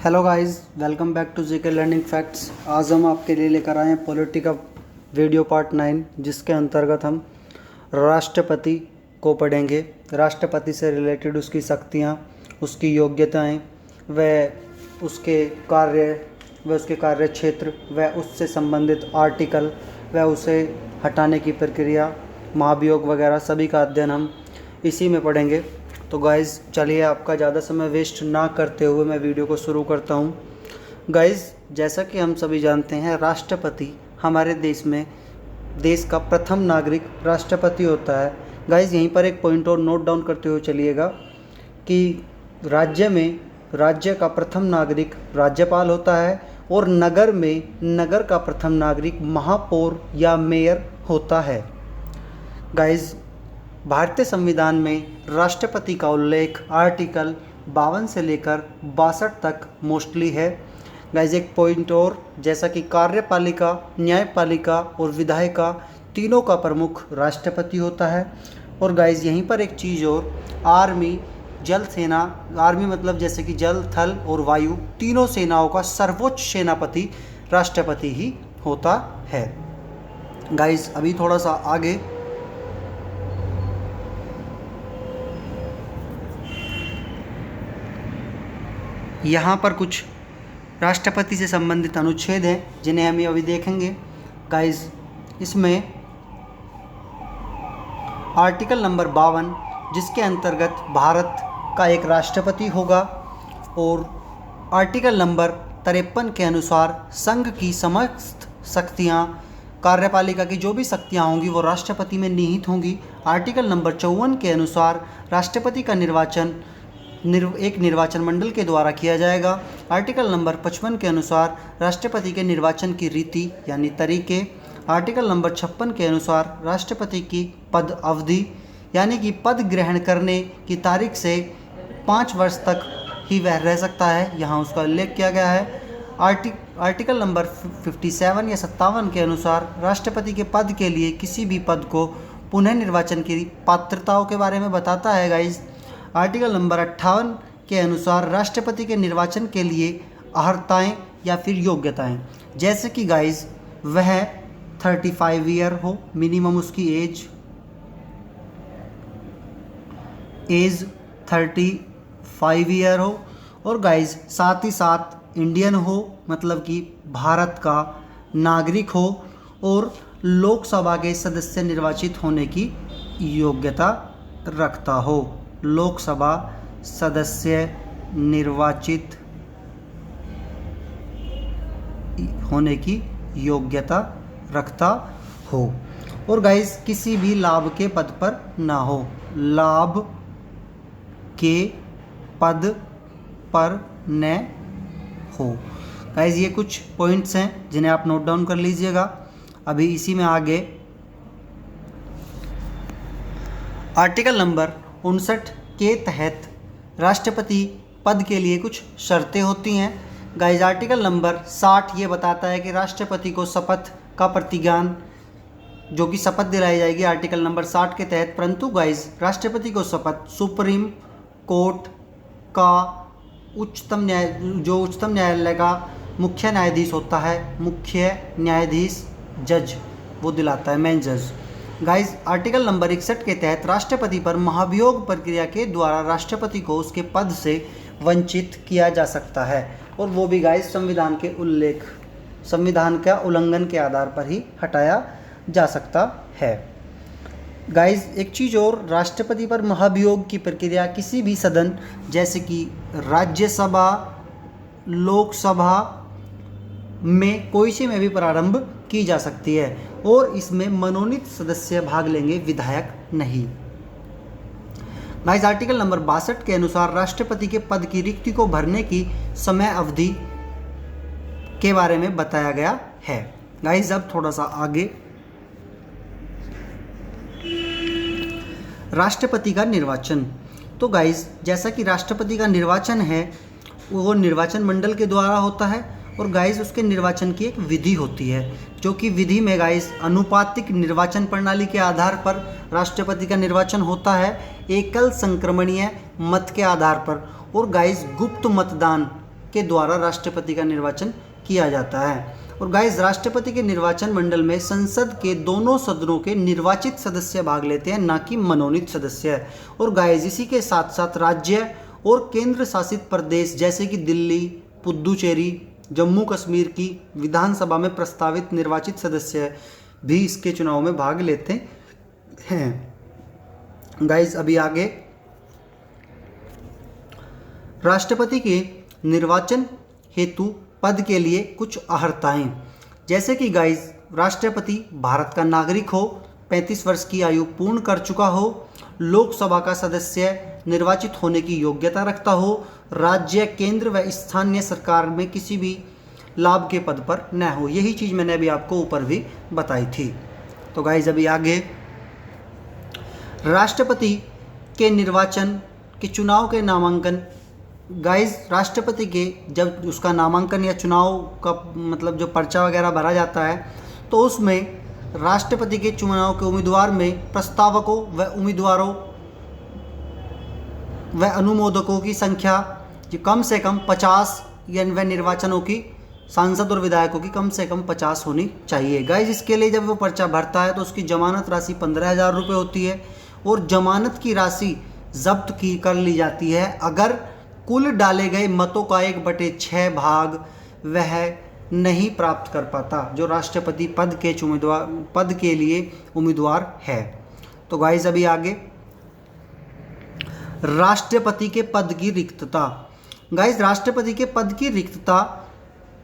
Hello guys, welcome back to GK learning facts. आज हम आपके लिए लेकर आए हैं पॉलिटी का वीडियो पार्ट 9, जिसके अंतर्गत हम राष्ट्रपति को पढ़ेंगे। राष्ट्रपति से रिलेटेड उसकी शक्तियाँ, उसकी योग्यताएं, व उसके कार्य क्षेत्र, व उससे संबंधित आर्टिकल, व उसे हटाने की प्रक्रिया, महाभियोग वगैरह सभी का अध्ययन हम इसी में पढ़ेंगे। तो गाइज़ चलिए, आपका ज़्यादा समय वेस्ट ना करते हुए मैं वीडियो को शुरू करता हूँ। गाइज़, जैसा कि हम सभी जानते हैं, राष्ट्रपति हमारे देश का प्रथम नागरिक राष्ट्रपति होता है। गाइज़, यहीं पर एक पॉइंट और नोट डाउन करते हुए चलिएगा कि राज्य का प्रथम नागरिक राज्यपाल होता है और नगर का प्रथम नागरिक महापौर या मेयर होता है। गाइज़, भारतीय संविधान में राष्ट्रपति का उल्लेख आर्टिकल 52 से लेकर 62 तक मोस्टली है। गाइज, एक पॉइंट और, जैसा कि कार्यपालिका, न्यायपालिका और विधायिका तीनों का प्रमुख राष्ट्रपति होता है। और गाइज, यहीं पर एक चीज़ और, आर्मी मतलब जैसे कि जल, थल और वायु तीनों सेनाओं का सर्वोच्च सेनापति राष्ट्रपति ही होता है। गाइज, अभी थोड़ा सा आगे यहाँ पर कुछ राष्ट्रपति से संबंधित अनुच्छेद हैं जिन्हें हम अभी देखेंगे। गाइस, इसमें आर्टिकल नंबर 52, जिसके अंतर्गत भारत का एक राष्ट्रपति होगा, और आर्टिकल नंबर 53 के अनुसार संघ की समस्त शक्तियाँ, कार्यपालिका की जो भी शक्तियाँ होंगी वो राष्ट्रपति में निहित होंगी। आर्टिकल नंबर 54 के अनुसार राष्ट्रपति का निर्वाचन एक निर्वाचन मंडल के द्वारा किया जाएगा। आर्टिकल नंबर 55 के अनुसार राष्ट्रपति के निर्वाचन की रीति यानी तरीके। आर्टिकल नंबर 56 के अनुसार राष्ट्रपति की पद अवधि यानी कि पद ग्रहण करने की तारीख से 5 वर्ष तक ही वह रह सकता है, यहाँ उसका उल्लेख किया गया है। आर्टिकल नंबर 57 या 57 के अनुसार राष्ट्रपति के पद के लिए किसी भी पद को पुनः निर्वाचन की पात्रताओं के बारे में बताता है। गाइज, आर्टिकल नंबर 58 के अनुसार राष्ट्रपति के निर्वाचन के लिए अर्हताएँ या फिर योग्यताएं, जैसे कि गाइज वह 35 ईयर हो, मिनिमम उसकी एज 35 ईयर हो, और गाइज साथ ही साथ इंडियन हो, मतलब कि भारत का नागरिक हो, और लोकसभा के सदस्य निर्वाचित होने की योग्यता रखता हो। लोकसभा सदस्य निर्वाचित होने की योग्यता रखता हो, और गाइस किसी भी लाभ के पद पर ना हो, लाभ के पद पर न हो। गाइस, ये कुछ पॉइंट्स हैं जिन्हें आप नोट डाउन कर लीजिएगा। अभी इसी में आगे आर्टिकल नंबर 59 के तहत राष्ट्रपति पद के लिए कुछ शर्तें होती हैं। गाइज, आर्टिकल नंबर 60 ये बताता है कि राष्ट्रपति को शपथ का प्रतिज्ञान, जो कि शपथ दिलाई जाएगी आर्टिकल नंबर 60 के तहत। परंतु गाइज, राष्ट्रपति को शपथ सुप्रीम कोर्ट का उच्चतम न्यायालय का मुख्य न्यायाधीश होता है, मुख्य न्यायाधीश जज, वो दिलाता है, मेन जज। गाइज, आर्टिकल नंबर 61 के तहत राष्ट्रपति पर महाभियोग प्रक्रिया के द्वारा राष्ट्रपति को उसके पद से वंचित किया जा सकता है, और वो भी गाइज संविधान का उल्लंघन के आधार पर ही हटाया जा सकता है। गाइज, एक चीज़ और, राष्ट्रपति पर महाभियोग की प्रक्रिया किसी भी सदन जैसे कि राज्यसभा, लोकसभा में कोई से में भी प्रारंभ की जा सकती है, और इसमें मनोनीत सदस्य भाग लेंगे, विधायक नहीं। गाइस, आर्टिकल नंबर 62 के अनुसार राष्ट्रपति के पद की रिक्ति को भरने की समय अवधि के बारे में बताया गया है। गाइस, अब थोड़ा सा आगे राष्ट्रपति का निर्वाचन। तो गाइस, जैसा कि राष्ट्रपति का निर्वाचन है वो निर्वाचन मंडल के द्वारा होता है, और गाइस उसके निर्वाचन की एक विधि होती है, जो कि विधि में गाइस अनुपातिक निर्वाचन प्रणाली के आधार पर राष्ट्रपति का निर्वाचन होता है, एकल संक्रमणीय मत के आधार पर, और गाइस गुप्त मतदान के द्वारा राष्ट्रपति का निर्वाचन किया जाता है। और गाइस राष्ट्रपति के निर्वाचन मंडल में संसद के दोनों सदनों के निर्वाचित सदस्य भाग लेते हैं, ना कि मनोनीत सदस्य। और गाइस इसी के साथ साथ राज्य और केंद्र शासित प्रदेश जैसे कि दिल्ली, पुदुचेरी, जम्मू कश्मीर की विधानसभा में प्रस्तावित निर्वाचित सदस्य भी इसके चुनाव में भाग लेते हैं। गाइस अभी आगे राष्ट्रपति के निर्वाचन हेतु पद के लिए कुछ अर्हताएं, जैसे कि गाइस राष्ट्रपति भारत का नागरिक हो, 35 वर्ष की आयु पूर्ण कर चुका हो, लोकसभा का सदस्य निर्वाचित होने की योग्यता रखता हो, राज्य, केंद्र व स्थानीय सरकार में किसी भी लाभ के पद पर न हो। यही चीज़ मैंने अभी आपको ऊपर भी बताई थी। तो गाइस अभी आगे राष्ट्रपति के निर्वाचन के चुनाव के नामांकन। गाइस राष्ट्रपति के जब उसका नामांकन या चुनाव का मतलब जो पर्चा वगैरह भरा जाता है, तो उसमें राष्ट्रपति के चुनाव के उम्मीदवार में प्रस्तावकों व उम्मीदवारों व अनुमोदकों की संख्या जो कम से कम 50 या व निर्वाचनों की सांसद और विधायकों की कम से कम 50 होनी चाहिए। गाइस इसके लिए जब वो पर्चा भरता है तो उसकी जमानत राशि 15,000 रुपये होती है और जमानत की राशि जब्त की कर ली जाती है अगर कुल डाले गए मतों का 1/6 भाग वह नहीं प्राप्त कर पाता जो राष्ट्रपति पद के लिए उम्मीदवार है। तो गाइस अभी आगे राष्ट्रपति के पद की रिक्तता। गाइस राष्ट्रपति के पद की रिक्तता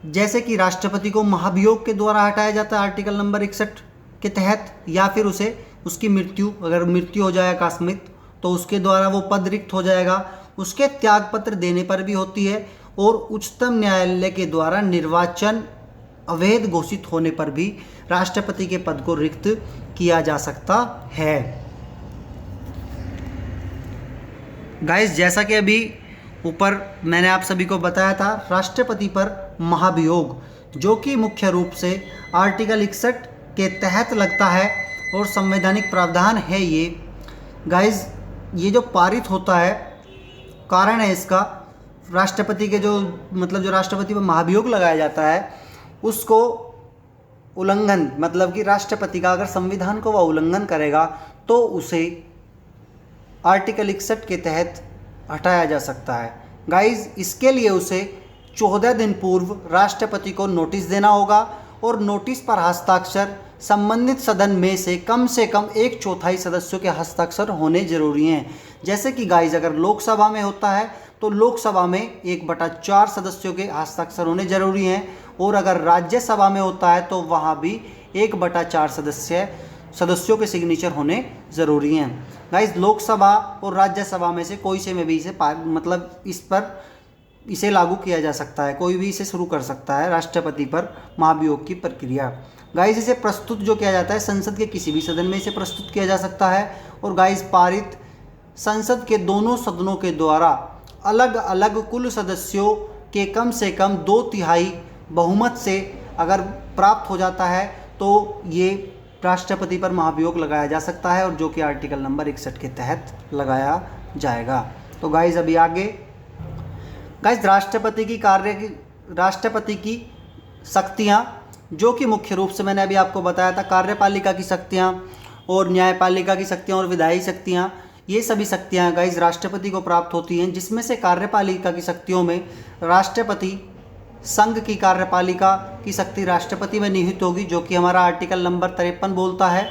जैसे कि राष्ट्रपति को महाभियोग के द्वारा हटाया जाता है आर्टिकल नंबर 61 के तहत, या फिर उसे उसकी अगर मृत्यु हो जाए आकस्मिक तो उसके द्वारा वो पद रिक्त हो जाएगा। उसके त्यागपत्र देने पर भी होती है और उच्चतम न्यायालय के द्वारा निर्वाचन अवैध घोषित होने पर भी राष्ट्रपति के पद को रिक्त किया जा सकता है। गाइस जैसा कि अभी ऊपर मैंने आप सभी को बताया था, राष्ट्रपति पर महाभियोग जो कि मुख्य रूप से आर्टिकल 61 के तहत लगता है और संवैधानिक प्रावधान है ये। गाइस ये जो पारित होता है, कारण है इसका राष्ट्रपति के जो राष्ट्रपति पर महाभियोग लगाया जाता है उसको उल्लंघन, मतलब कि राष्ट्रपति का अगर संविधान को वह उल्लंघन करेगा तो उसे आर्टिकल 61 के तहत हटाया जा सकता है। गाइस इसके लिए उसे 14 दिन पूर्व राष्ट्रपति को नोटिस देना होगा और नोटिस पर हस्ताक्षर संबंधित सदन में से कम 1/4 सदस्यों के हस्ताक्षर होने जरूरी हैं। जैसे कि गाइस अगर लोकसभा में होता है तो लोकसभा में 1/4 सदस्यों के हस्ताक्षर होने जरूरी हैं और अगर राज्यसभा में होता है तो वहाँ भी 1/4 सदस्यों के सिग्नेचर होने ज़रूरी हैं। गाइस लोकसभा और राज्यसभा में से कोई से में भी इसे लागू किया जा सकता है, कोई भी इसे शुरू कर सकता है राष्ट्रपति पर महाभियोग की प्रक्रिया। गाइस इसे प्रस्तुत जो किया जाता है संसद के किसी भी सदन में इसे प्रस्तुत किया जा सकता है और गाइस पारित संसद के दोनों सदनों के द्वारा अलग अलग कुल सदस्यों के कम से कम 2/3 बहुमत से अगर प्राप्त हो जाता है तो ये राष्ट्रपति पर महाभियोग लगाया जा सकता है और जो कि आर्टिकल नंबर 61 के तहत लगाया जाएगा। तो गाइस अभी आगे गाइस राष्ट्रपति की शक्तियाँ जो कि मुख्य रूप से मैंने अभी आपको बताया था, कार्यपालिका की शक्तियाँ और न्यायपालिका की शक्तियाँ और विधायी शक्तियाँ, ये सभी शक्तियाँ गाइस राष्ट्रपति को प्राप्त होती हैं। जिसमें से कार्यपालिका की शक्तियों में राष्ट्रपति संघ की कार्यपालिका की शक्ति राष्ट्रपति में निहित होगी जो कि हमारा आर्टिकल नंबर 53 बोलता है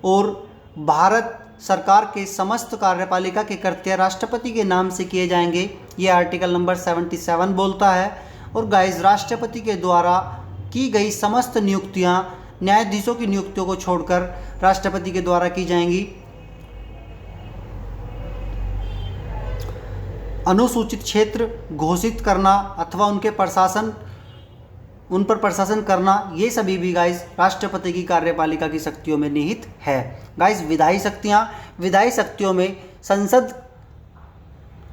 और भारत सरकार के समस्त कार्यपालिका के कृत्य राष्ट्रपति के नाम से किए जाएंगे, ये आर्टिकल नंबर 77 बोलता है। और गाइस राष्ट्रपति के द्वारा की गई समस्त नियुक्तियां न्यायाधीशों की नियुक्तियों को छोड़कर राष्ट्रपति के द्वारा की जाएंगी। अनुसूचित क्षेत्र घोषित करना अथवा उन पर प्रशासन करना, ये सभी भी गाइस राष्ट्रपति की कार्यपालिका की शक्तियों में निहित है। गाइस विधायी शक्तियों में संसद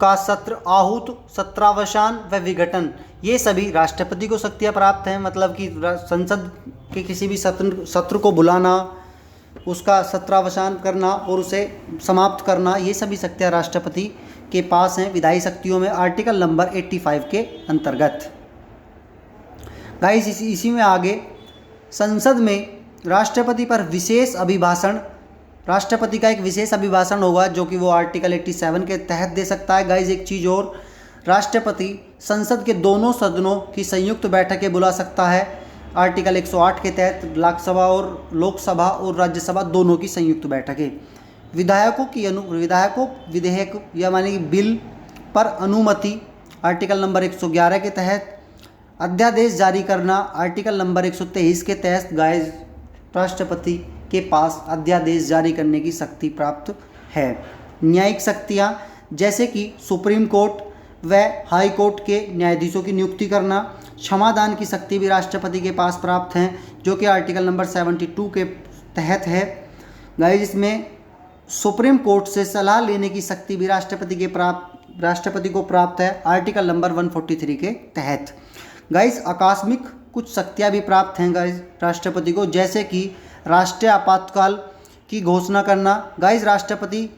का सत्र आहूत, सत्रावसान व विघटन, ये सभी राष्ट्रपति को शक्तियाँ प्राप्त हैं। मतलब कि संसद के किसी भी सत्र को बुलाना, उसका सत्रावसान करना और उसे समाप्त करना, ये सभी शक्तियाँ राष्ट्रपति के पास हैं विधायी शक्तियों में आर्टिकल नंबर 85 के अंतर्गत। गाइस इसी में आगे संसद में राष्ट्रपति पर विशेष अभिभाषण, राष्ट्रपति का एक विशेष अभिभाषण होगा जो कि वो आर्टिकल 87 के तहत दे सकता है। गाइस एक चीज़ और, राष्ट्रपति संसद के दोनों सदनों की संयुक्त बैठकें बुला सकता है आर्टिकल 108 के तहत, लोकसभा और राज्यसभा दोनों की संयुक्त बैठकें। विधेयक या माने कि बिल पर अनुमति आर्टिकल नंबर 111 के तहत, अध्यादेश जारी करना आर्टिकल नंबर 123 के तहत गाइस राष्ट्रपति के पास अध्यादेश जारी करने की शक्ति प्राप्त है। न्यायिक शक्तियाँ जैसे कि सुप्रीम कोर्ट व हाई कोर्ट के न्यायाधीशों की नियुक्ति करना, क्षमादान की शक्ति भी राष्ट्रपति के पास प्राप्त हैं जो कि आर्टिकल नंबर 72 के तहत है। गाइस इसमें सुप्रीम कोर्ट से सलाह लेने की शक्ति भी राष्ट्रपति को प्राप्त है आर्टिकल नंबर 143 के तहत। गाइस आकस्मिक कुछ शक्तियाँ भी प्राप्त हैं गाइस राष्ट्रपति को, जैसे कि राष्ट्रीय आपातकाल की घोषणा करना। गाइस राष्ट्रपति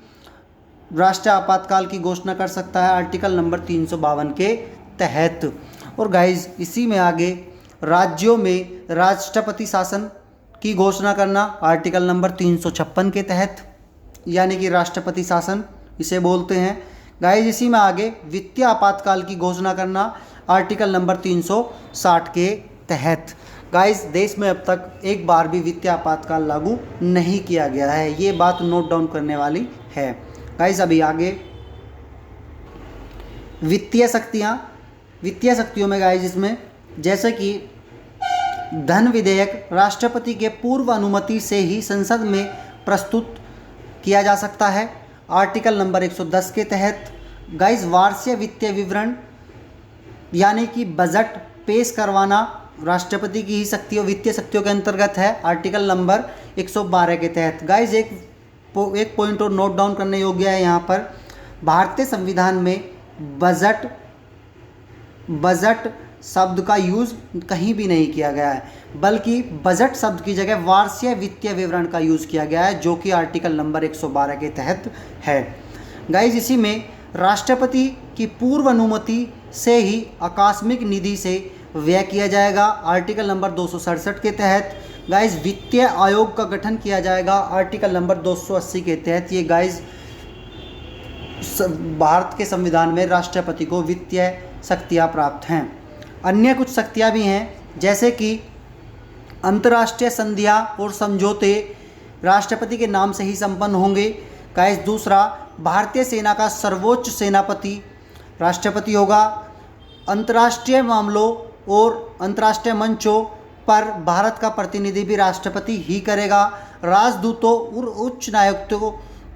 राष्ट्रीय आपातकाल की घोषणा कर सकता है आर्टिकल नंबर 352 के तहत। और गाइस इसी में आगे राज्यों में राष्ट्रपति शासन की घोषणा करना आर्टिकल नंबर 356 के तहत, यानी कि राष्ट्रपति शासन इसे बोलते हैं। गाइस इसी में आगे वित्तीय आपातकाल की घोषणा करना आर्टिकल नंबर 360 के तहत। गाइस देश में अब तक एक बार भी वित्तीय आपातकाल लागू नहीं किया गया है, ये बात नोट डाउन करने वाली है। गाइस अभी आगे वित्तीय शक्तियों में गाइस इसमें जैसे कि धन विधेयक राष्ट्रपति के पूर्व अनुमति से ही संसद में प्रस्तुत किया जा सकता है आर्टिकल नंबर 110 के तहत। गाइस वार्षिक वित्तीय विवरण यानी कि बजट पेश करवाना राष्ट्रपति की ही शक्तियों वित्तीय शक्तियों के अंतर्गत है आर्टिकल नंबर 112 के तहत। गाइस एक पॉइंट और नोट डाउन करने योग्य है यहाँ पर, भारतीय संविधान में बजट शब्द का यूज़ कहीं भी नहीं किया गया है, बल्कि बजट शब्द की जगह वार्षिक वित्तीय विवरण का यूज़ किया गया है जो कि आर्टिकल नंबर 112 के तहत है। गाइस इसी में राष्ट्रपति की पूर्व अनुमति से ही आकस्मिक निधि से व्यय किया जाएगा आर्टिकल नंबर 267 के तहत। गाइस वित्तीय आयोग का गठन किया जाएगा आर्टिकल नंबर 280 के तहत। ये गाइस भारत के संविधान में राष्ट्रपति को वित्तीय शक्तियाँ प्राप्त हैं। अन्य कुछ शक्तियाँ भी हैं जैसे कि अंतर्राष्ट्रीय संधियाँ और समझौते राष्ट्रपति के नाम से ही संपन्न होंगे। गाइस दूसरा, भारतीय सेना का सर्वोच्च सेनापति राष्ट्रपति होगा। अंतर्राष्ट्रीय मामलों और अंतर्राष्ट्रीय मंचों पर भारत का प्रतिनिधि भी राष्ट्रपति ही करेगा। राजदूतों और उच्च न्यायायुक्तों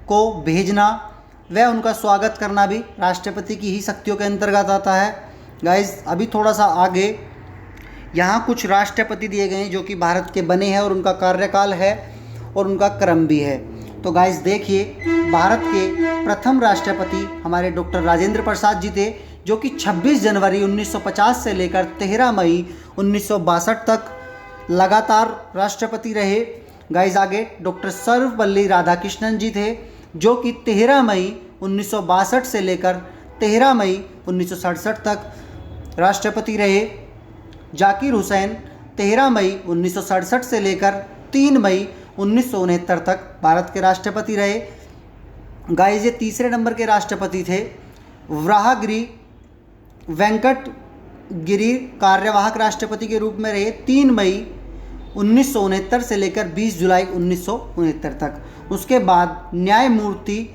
को भेजना व उनका स्वागत करना भी राष्ट्रपति की ही शक्तियों के अंतर्गत आता है। गाइस अभी थोड़ा सा आगे यहाँ कुछ राष्ट्रपति दिए गए हैं जो कि भारत के बने हैं और उनका कार्यकाल है और उनका क्रम भी है। तो गाइस देखिए, भारत के प्रथम राष्ट्रपति हमारे डॉक्टर राजेंद्र प्रसाद जी थे जो कि 26 जनवरी 1950 से लेकर 13 मई 1962 तक लगातार राष्ट्रपति रहे। गाइस आगे डॉक्टर सर्वपल्ली राधाकृष्णन जी थे जो कि 13 मई 1962 से लेकर 13 मई 1967 तक राष्ट्रपति रहे। जाकिर हुसैन 13 मई 1967 से लेकर 3 मई 1969 तक भारत के राष्ट्रपति रहे। गाइस ये तीसरे नंबर के राष्ट्रपति थे। वराहगिरी वेंकट गिरी कार्यवाहक राष्ट्रपति के रूप में रहे 3 मई 1969 से लेकर 20 जुलाई 1969 तक। उसके बाद न्यायमूर्ति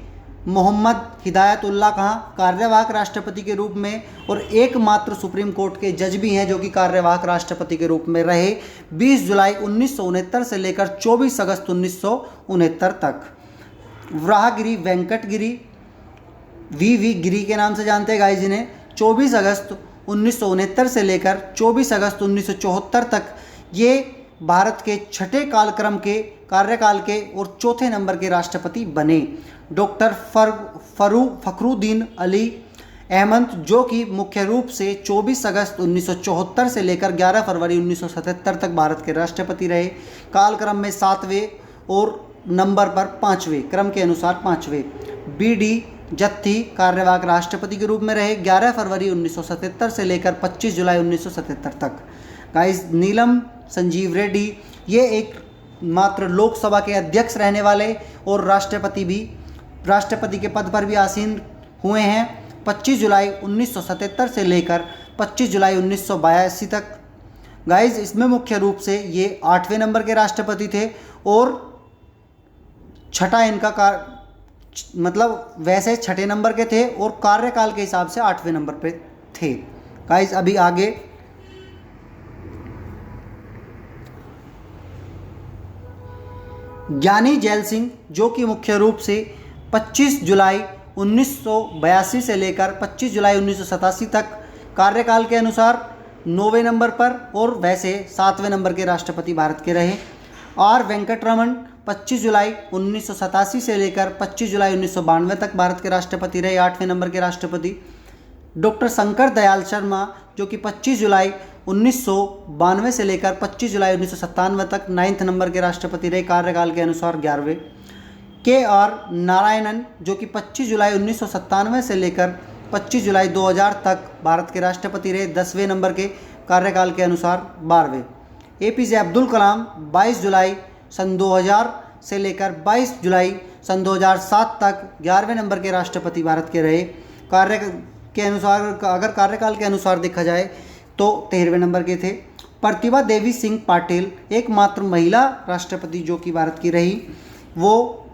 मोहम्मद हिदायतुल्लाह खां कार्यवाहक राष्ट्रपति के रूप में और एकमात्र सुप्रीम कोर्ट के जज भी हैं जो कि कार्यवाहक राष्ट्रपति के रूप में रहे 20 जुलाई 1969 से लेकर 24 अगस्त 1969 तक। वराहगिरी वेंकट गिरी वी गिरी के नाम से जानते हैं गाइस जिन्हें 24 अगस्त 1969 से लेकर 24 अगस्त 1974 तक ये भारत के छठे कार्यकाल के और चौथे नंबर के राष्ट्रपति बने। डॉक्टर फखरुद्दीन अली अहमद जो कि मुख्य रूप से 24 अगस्त 1974 से लेकर 11 फरवरी 1977 तक भारत के राष्ट्रपति रहे। कालक्रम में 7वें और नंबर पर 5वें क्रम के अनुसार 5वें। BD जत्थी कार्यवाहक राष्ट्रपति के रूप में रहे 11 फरवरी 1977 से लेकर 25 जुलाई 1977 तक। गाइस, नीलम संजीव रेड्डी ये एक मात्र लोकसभा के अध्यक्ष रहने वाले और राष्ट्रपति के पद पर भी आसीन हुए हैं 25 जुलाई 1977 से लेकर 25 जुलाई 1982 तक। गाइस, इसमें मुख्य रूप से ये 8वें नंबर के राष्ट्रपति थे और छठा इनका मतलब वैसे छठे नंबर के थे और कार्यकाल के हिसाब से 8वें नंबर पे थे। गाइस, अभी आगे ज्ञानी जैल सिंह जो कि मुख्य रूप से 25 जुलाई 1982 से लेकर 25 जुलाई 1987 तक कार्यकाल के अनुसार 9वें नंबर पर और वैसे 7वें नंबर के राष्ट्रपति भारत के रहे। आर वेंकटरमन 25 जुलाई 1987 से लेकर 25 जुलाई 1992 तक भारत के राष्ट्रपति रहे, 8वें नंबर के राष्ट्रपति। डॉक्टर शंकर दयाल शर्मा जो कि 25 जुलाई 1992 से लेकर 25 जुलाई 1997 तक 9th नंबर के राष्ट्रपति रहे, कार्यकाल के अनुसार 11वें। के आर नारायणन जो कि 25 जुलाई 1997 से लेकर 25 जुलाई 2000 तक भारत के राष्ट्रपति रहे, 10वें नंबर के, कार्यकाल के अनुसार 12वें। एपीजे अब्दुल कलाम 22 जुलाई सन 2000 से लेकर 22 जुलाई सन 2007 तक 11वें नंबर के राष्ट्रपति भारत के रहे, कार्य के अनुसार अगर कार्यकाल के अनुसार देखा जाए तो 13वें नंबर के थे। प्रतिभा देवी सिंह पाटिल एकमात्र महिला राष्ट्रपति जो कि भारत की रही, वो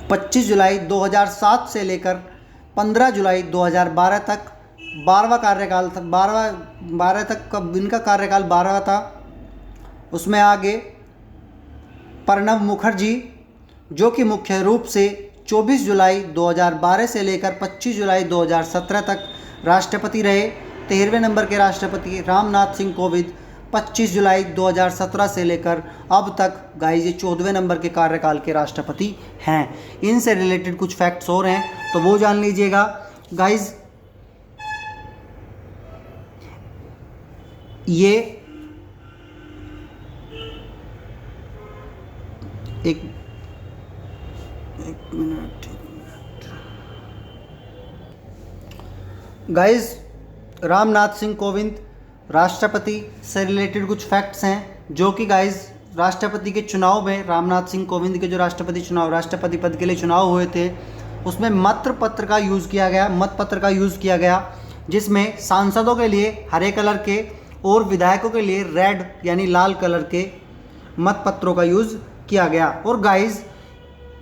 25 जुलाई 2007 से लेकर 15 जुलाई 2012 तक 12वां कार्यकाल था, 12 तक इनका कार्यकाल 12वां था। उसमें आगे प्रणब मुखर्जी जो कि मुख्य रूप से 24 जुलाई 2012 से लेकर 25 जुलाई 2017 तक राष्ट्रपति रहे। 13वें नंबर के राष्ट्रपति रामनाथ सिंह कोविंद 25 जुलाई 2017 से लेकर अब तक गाइस ये 14वें नंबर के कार्यकाल के राष्ट्रपति हैं। इनसे रिलेटेड कुछ फैक्ट्स और हैं तो वो जान लीजिएगा। गाइस, ये एक मिनट गाइस, रामनाथ सिंह कोविंद राष्ट्रपति से रिलेटेड कुछ फैक्ट्स हैं जो कि गाइस राष्ट्रपति के चुनाव में रामनाथ सिंह कोविंद के जो राष्ट्रपति पद के लिए चुनाव हुए थे उसमें मतपत्र का यूज़ किया गया जिसमें सांसदों के लिए हरे कलर के और विधायकों के लिए रेड यानी लाल कलर के मतपत्रों का यूज़ किया गया। और गाइस,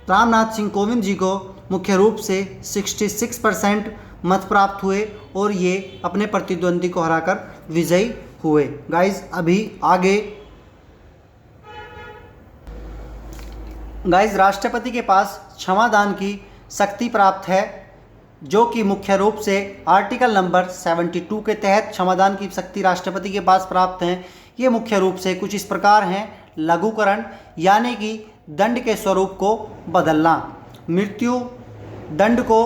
रामनाथ सिंह कोविंद जी को मुख्य रूप से 66% मत प्राप्त हुए और ये अपने प्रतिद्वंदी को हराकर विजयी हुए। गाइस, अभी आगे गाइस राष्ट्रपति के पास क्षमादान की शक्ति प्राप्त है जो कि मुख्य रूप से आर्टिकल नंबर 72 के तहत क्षमादान की शक्ति राष्ट्रपति के पास प्राप्त हैं। ये मुख्य रूप से कुछ इस प्रकार हैं: लघुकरण यानी कि दंड के स्वरूप को बदलना, मृत्यु दंड को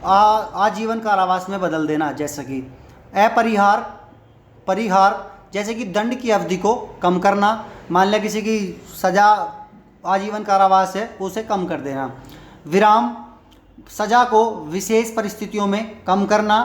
आजीवन कारावास में बदल देना, जैसे कि परिहार जैसे कि दंड की अवधि को कम करना, मान लिया किसी की सज़ा आजीवन कारावास है उसे कम कर देना, विराम सज़ा को विशेष परिस्थितियों में कम करना,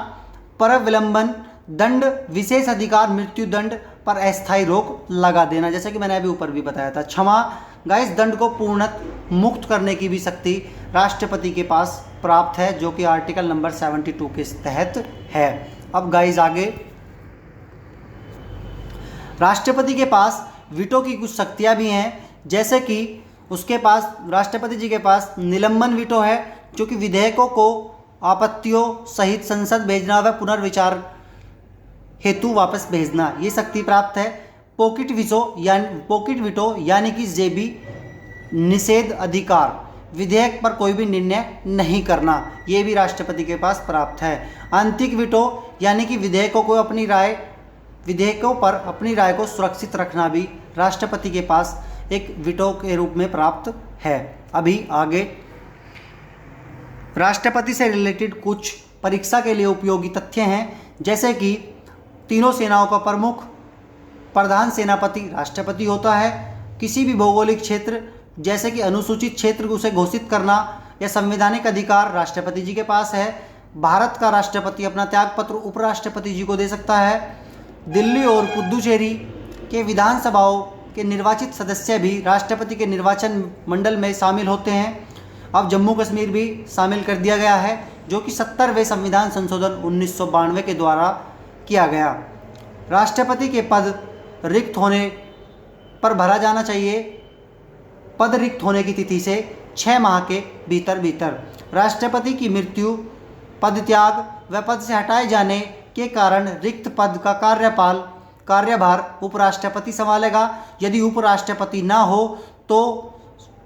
परविलंबन दंड विशेष अधिकार मृत्यु दंड पर अस्थायी रोक लगा देना, जैसे कि मैंने अभी ऊपर भी बताया था। क्षमा गाइस, दंड को पूर्णतः मुक्त करने की भी शक्ति राष्ट्रपति के पास प्राप्त है जो कि आर्टिकल नंबर 72 के तहत है। अब गाइस आगे राष्ट्रपति के पास वीटो की कुछ शक्तियां भी हैं, जैसे कि उसके पास राष्ट्रपति जी के पास निलंबन वीटो है जो कि विधेयकों को आपत्तियों सहित संसद भेजना व पुनर्विचार हेतु वापस भेजना, ये शक्ति प्राप्त है। पॉकेट वीटो यानी कि जेबी निषेध अधिकार, विधेयक पर कोई भी निर्णय नहीं करना, ये भी राष्ट्रपति के पास प्राप्त है। आंतरिक वीटो यानी कि विधेयकों पर अपनी राय को सुरक्षित रखना भी राष्ट्रपति के पास एक वीटो के रूप में प्राप्त है। अभी आगे राष्ट्रपति से रिलेटेड कुछ परीक्षा के लिए उपयोगी तथ्य हैं, जैसे कि तीनों सेनाओं का प्रमुख प्रधान सेनापति राष्ट्रपति होता है। किसी भी भौगोलिक क्षेत्र जैसे कि अनुसूचित क्षेत्र उसे घोषित करना यह संवैधानिक अधिकार राष्ट्रपति जी के पास है। भारत का राष्ट्रपति अपना त्यागपत्र उपराष्ट्रपति जी को दे सकता है। दिल्ली और पुडुचेरी के विधानसभाओं के निर्वाचित सदस्य भी राष्ट्रपति के निर्वाचन मंडल में शामिल होते हैं। अब जम्मू कश्मीर भी शामिल कर दिया गया है, जो कि 70वें संविधान संशोधन 1992 के द्वारा किया गया। राष्ट्रपति के पद रिक्त होने पर भरा जाना चाहिए। पद रिक्त होने की तिथि से 6 माह के भीतर राष्ट्रपति की मृत्यु, पद त्याग व पद से हटाए जाने के कारण रिक्त पद का कार्यभार उपराष्ट्रपति संभालेगा। यदि उपराष्ट्रपति ना हो तो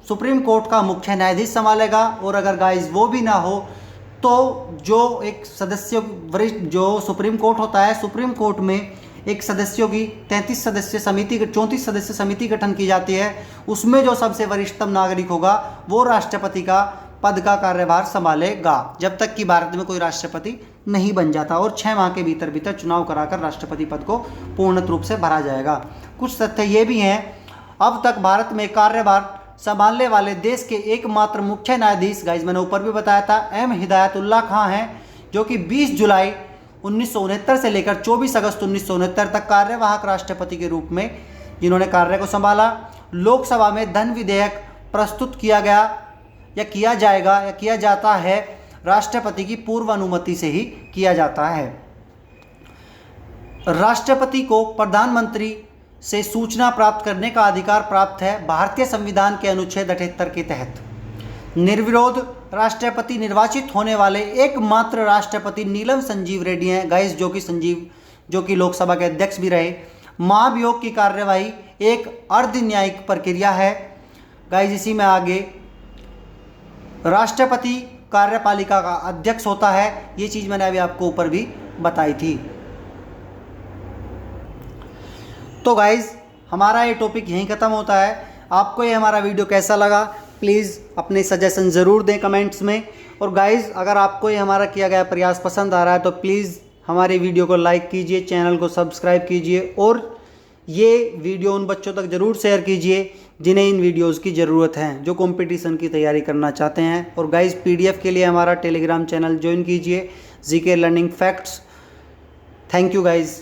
सुप्रीम कोर्ट का मुख्य न्यायाधीश संभालेगा। और अगर गाइस वो भी ना हो तो जो एक सदस्य वरिष्ठ जो सुप्रीम कोर्ट होता है, सुप्रीम कोर्ट में एक सदस्यों की 34 सदस्य समिति गठन की जाती है। उसमें जो सबसे वरिष्ठतम नागरिक होगा वो राष्ट्रपति का पद का कार्यभार संभालेगा, जब तक कि भारत में कोई राष्ट्रपति नहीं बन जाता। और 6 माह के भीतर चुनाव कराकर राष्ट्रपति पद को पूर्ण रूप से भरा जाएगा। कुछ तथ्य ये भी हैं, अब तक भारत में कार्यभार संभालने वाले देश के एकमात्र मुख्य न्यायाधीश, गाइस मैंने ऊपर भी बताया था, एम हिदायतुल्लाह खां हैं, जो कि 20 जुलाई 1969 से लेकर 24 अगस्त 1969 तक कार्यवाहक राष्ट्रपति के रूप में जिन्होंने कार्य को संभाला। लोकसभा में धन विधेयक प्रस्तुत किया गया या किया जाएगा या किया जाता है राष्ट्रपति की पूर्व अनुमति से ही किया जाता है। राष्ट्रपति को प्रधानमंत्री से सूचना प्राप्त करने का अधिकार प्राप्त है भारतीय संविधान के अनुच्छेद 78 के तहत। निर्विरोध राष्ट्रपति निर्वाचित होने वाले एकमात्र राष्ट्रपति नीलम संजीव रेड्डी हैं, गाइस, जो कि लोकसभा के अध्यक्ष भी रहे। महाभियोग की कार्यवाही एक अर्ध न्यायिक प्रक्रिया है, गाइस। इसी में आगे राष्ट्रपति कार्यपालिका का अध्यक्ष होता है। ये चीज़ मैंने अभी आपको ऊपर भी बताई थी। तो गाइज़ हमारा ये टॉपिक यहीं ख़त्म होता है। आपको ये हमारा वीडियो कैसा लगा प्लीज़ अपने सजेशन ज़रूर दें कमेंट्स में। और गाइज़ अगर आपको ये हमारा किया गया प्रयास पसंद आ रहा है तो प्लीज़ हमारी वीडियो को लाइक कीजिए, चैनल को सब्सक्राइब कीजिए और ये वीडियो उन बच्चों तक ज़रूर शेयर कीजिए जिन्हें इन वीडियोज़ की ज़रूरत है, जो कंपटीशन की तैयारी करना चाहते हैं। और गाइज़ PDF के लिए हमारा टेलीग्राम चैनल ज्वाइन कीजिए, GK learning facts. Thank you guys.